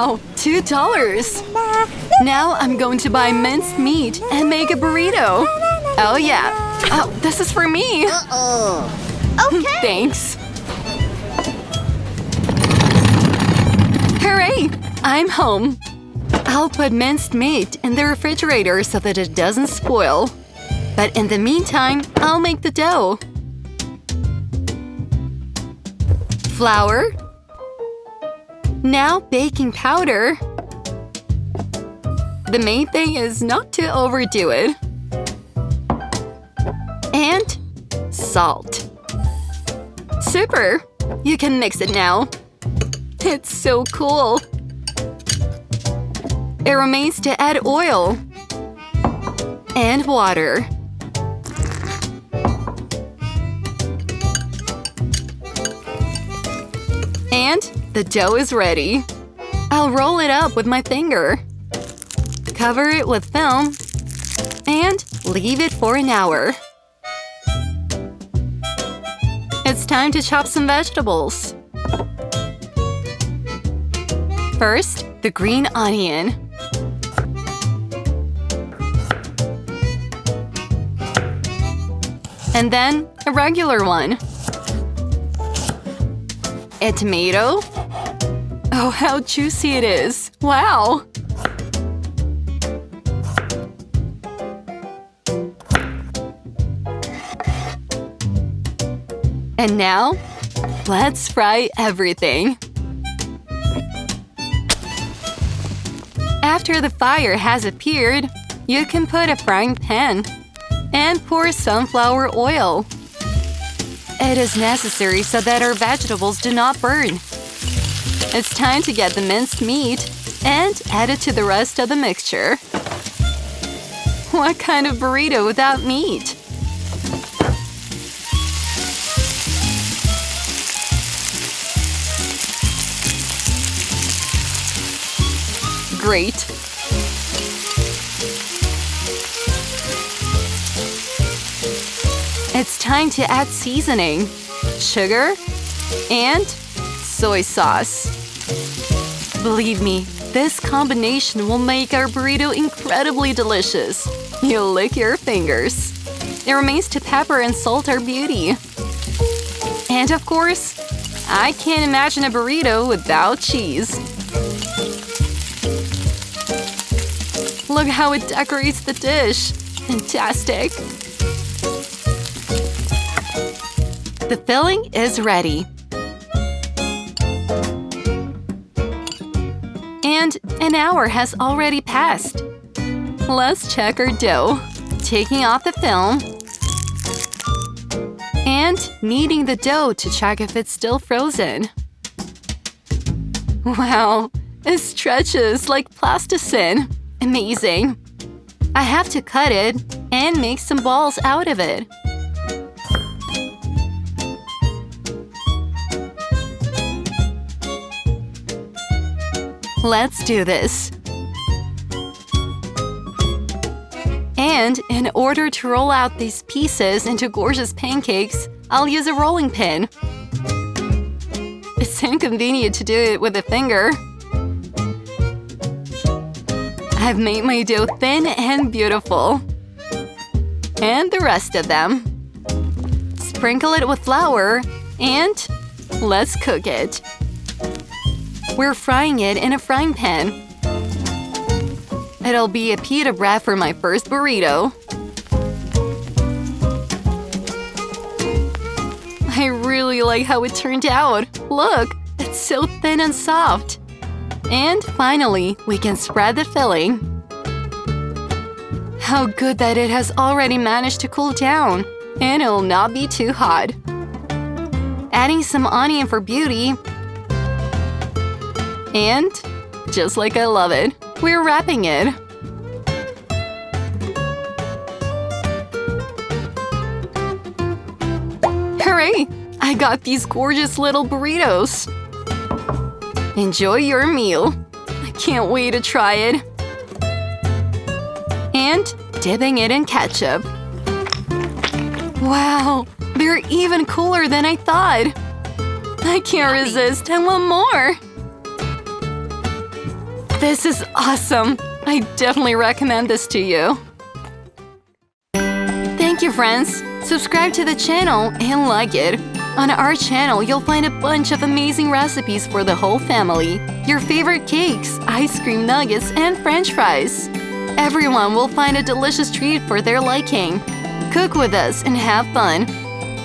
Wow, $2. Now I'm going to buy minced meat and make a burrito. Oh yeah. Oh, this is for me. Okay. Thanks. Hooray! I'm home. I'll put minced meat in the refrigerator so that it doesn't spoil. But in the meantime, I'll make the dough. Flour. Now baking powder. The main thing is not to overdo it. And salt. Super! You can mix it now. It's so cool. It remains to add oil. And water. And the dough is ready. I'll roll it up with my finger. Cover it with film. And leave it for an hour. It's time to chop some vegetables. First, the green onion. And then a regular one. A tomato. Oh, how juicy it is! Wow! And now, let's fry everything. After the fire has appeared, you can put a frying pan and pour sunflower oil. It is necessary so that our vegetables do not burn. It's time to get the minced meat and add it to the rest of the mixture. What kind of burrito without meat? Great. It's time to add seasoning, sugar, and soy sauce. Believe me, this combination will make our burrito incredibly delicious. You'll lick your fingers. It remains to pepper and salt our beauty. And of course, I can't imagine a burrito without cheese. Look how it decorates the dish. Fantastic. The filling is ready. And an hour has already passed. Let's check our dough. Taking off the film. And kneading the dough to check if it's still frozen. Wow, it stretches like plasticine. Amazing. I have to cut it and make some balls out of it. Let's do this. And in order to roll out these pieces into gorgeous pancakes, I'll use a rolling pin. It's inconvenient to do it with a finger. I've made my dough thin and beautiful. And the rest of them. Sprinkle it with flour and let's cook it. We're frying it in a frying pan. It'll be a pita bread for my first burrito. I really like how it turned out. Look, it's so thin and soft. And finally, we can spread the filling. How good that it has already managed to cool down. And it'll not be too hot. Adding some onion for beauty. And, just like I love it, we're wrapping it. Hooray! I got these gorgeous little burritos. Enjoy your meal. I can't wait to try it. And dipping it in ketchup. Wow, they're even cooler than I thought. I can't resist. I want more. This is awesome! I definitely recommend this to you. Thank you, friends! Subscribe to the channel and like it. On our channel, you'll find a bunch of amazing recipes for the whole family. Your favorite cakes, ice cream nuggets, and french fries. Everyone will find a delicious treat for their liking. Cook with us and have fun.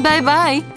Bye-bye!